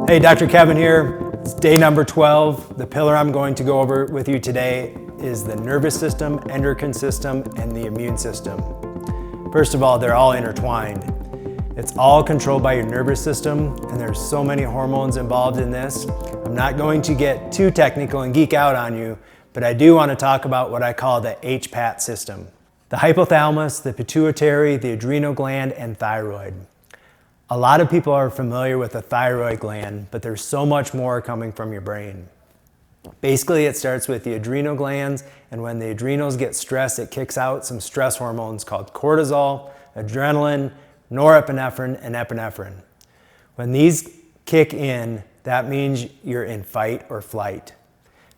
Hey, Dr. Kevin here. It's day number 12. The pillar I'm going to go over with you today is the nervous system, endocrine system, and the immune system. First of all, they're all intertwined. It's all controlled by your nervous system, and there's so many hormones involved in this. I'm not going to get too technical and geek out on you, but I do want to talk about what I call the HPAT system. The hypothalamus, the pituitary, the adrenal gland, and thyroid. A lot of people are familiar with the thyroid gland, but there's so much more coming from your brain. Basically, it starts with the adrenal glands, and when the adrenals get stressed, it kicks out some stress hormones called cortisol, adrenaline, norepinephrine, and epinephrine. When these kick in, that means you're in fight or flight.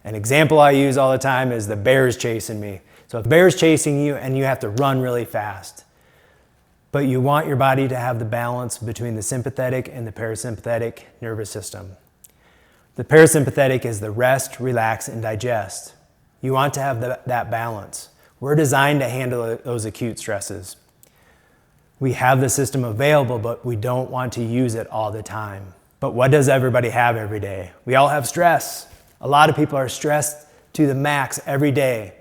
An example I use all the time is the bear's chasing me. So if the bear's chasing you and you have to run really fast, but you want your body to have the balance between the sympathetic and the parasympathetic nervous system. The parasympathetic is the rest, relax, and digest. You want to have that balance. We're designed to handle those acute stresses. We have the system available, but we don't want to use it all the time. But what does everybody have every day? We all have stress. A lot of people are stressed to the max every day,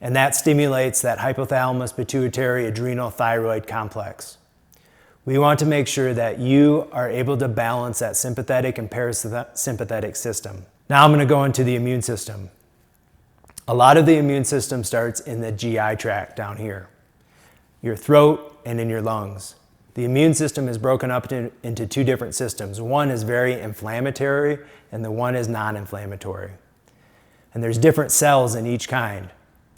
and that stimulates that hypothalamus, pituitary, adrenal, thyroid complex. We want to make sure that you are able to balance that sympathetic and parasympathetic system. Now I'm going to go into the immune system. A lot of the immune system starts in the GI tract down here, your throat and in your lungs. The immune system is broken up into two different systems. One is very inflammatory and the one is non-inflammatory. And there's different cells in each kind.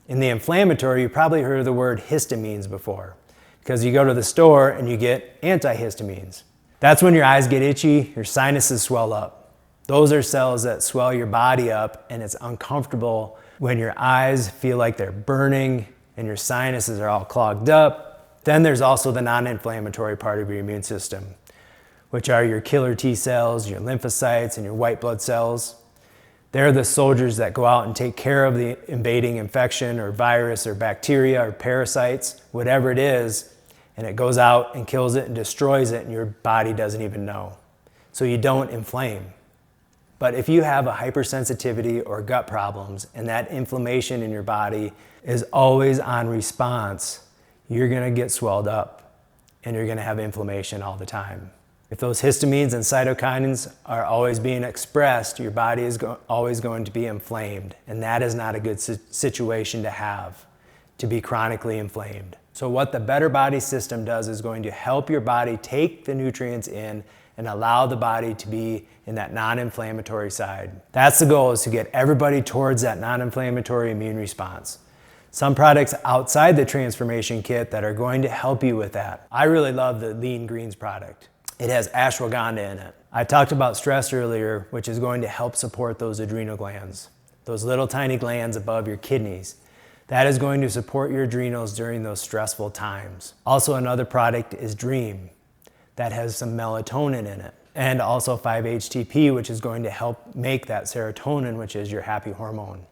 In the inflammatory, you probably heard of the word histamines before, because you go to the store and you get antihistamines. That's when your eyes get itchy, your sinuses swell up. Those are cells that swell your body up, and it's uncomfortable when your eyes feel like they're burning and your sinuses are all clogged up. Then there's also the non-inflammatory part of your immune system, which are your killer T cells, your lymphocytes, and your white blood cells. They're the soldiers that go out and take care of the invading infection or virus or bacteria or parasites, whatever it is, and it goes out and kills it and destroys it, and your body doesn't even know. So you don't inflame. But if you have a hypersensitivity or gut problems and that inflammation in your body is always on response, you're going to get swelled up and you're going to have inflammation all the time. If those histamines and cytokines are always being expressed, your body is always going to be inflamed, and that is not a good situation to have, to be chronically inflamed. So what the Better Body system does is going to help your body take the nutrients in and allow the body to be in that non-inflammatory side. That's the goal, is to get everybody towards that non-inflammatory immune response. Some products outside the transformation kit that are going to help you with that. I really love the Lean Greens product. It has ashwagandha in it. I talked about stress earlier, which is going to help support those adrenal glands, those little tiny glands above your kidneys. That is going to support your adrenals during those stressful times. Also, another product is Dream, that has some melatonin in it, and also 5-HTP, which is going to help make that serotonin, which is your happy hormone.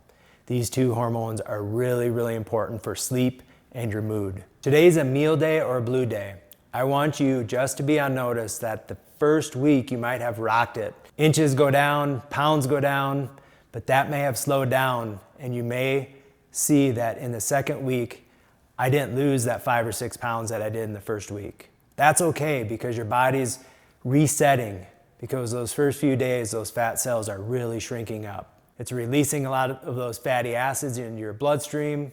These two hormones are really, really important for sleep and your mood. Today's a meal day or a blue day. I want you just to be on notice that the first week you might have rocked it. Inches go down, pounds go down, but that may have slowed down, and you may see that in the second week, I didn't lose that 5 or 6 pounds that I did in the first week. That's okay, because your body's resetting, because those first few days, those fat cells are really shrinking up. It's releasing a lot of those fatty acids into your bloodstream.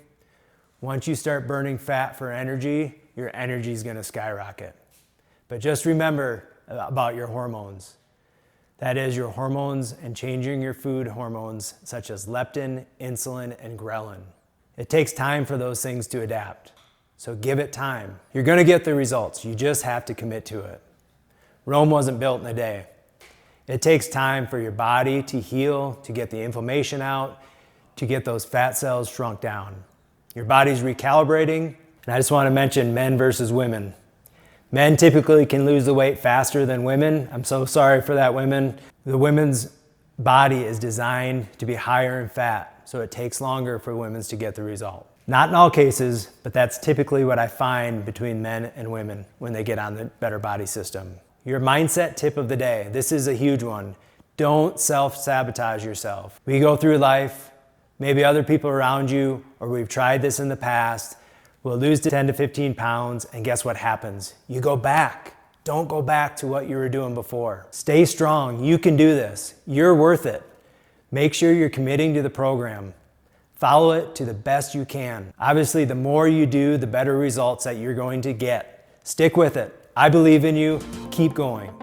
Once you start burning fat for energy, your energy is going to skyrocket. But just remember about your hormones. That is, your hormones and changing your food hormones such as leptin, insulin, and ghrelin. It takes time for those things to adapt. So give it time. You're going to get the results. You just have to commit to it. Rome wasn't built in a day. It takes time for your body to heal, to get the inflammation out, to get those fat cells shrunk down. Your body's recalibrating. And I just want to mention men versus women. Men typically can lose the weight faster than women. I'm so sorry for that, women. The women's body is designed to be higher in fat, so it takes longer for women to get the result. Not in all cases, but that's typically what I find between men and women when they get on the Better Body system. Your mindset tip of the day. This is a huge one. Don't self-sabotage yourself. We go through life, maybe other people around you, or we've tried this in the past, we'll lose 10 to 15 pounds, and guess what happens? You go back. Don't go back to what you were doing before. Stay strong. You can do this. You're worth it. Make sure you're committing to the program. Follow it to the best you can. Obviously, the more you do, the better results that you're going to get. Stick with it. I believe in you. Keep going.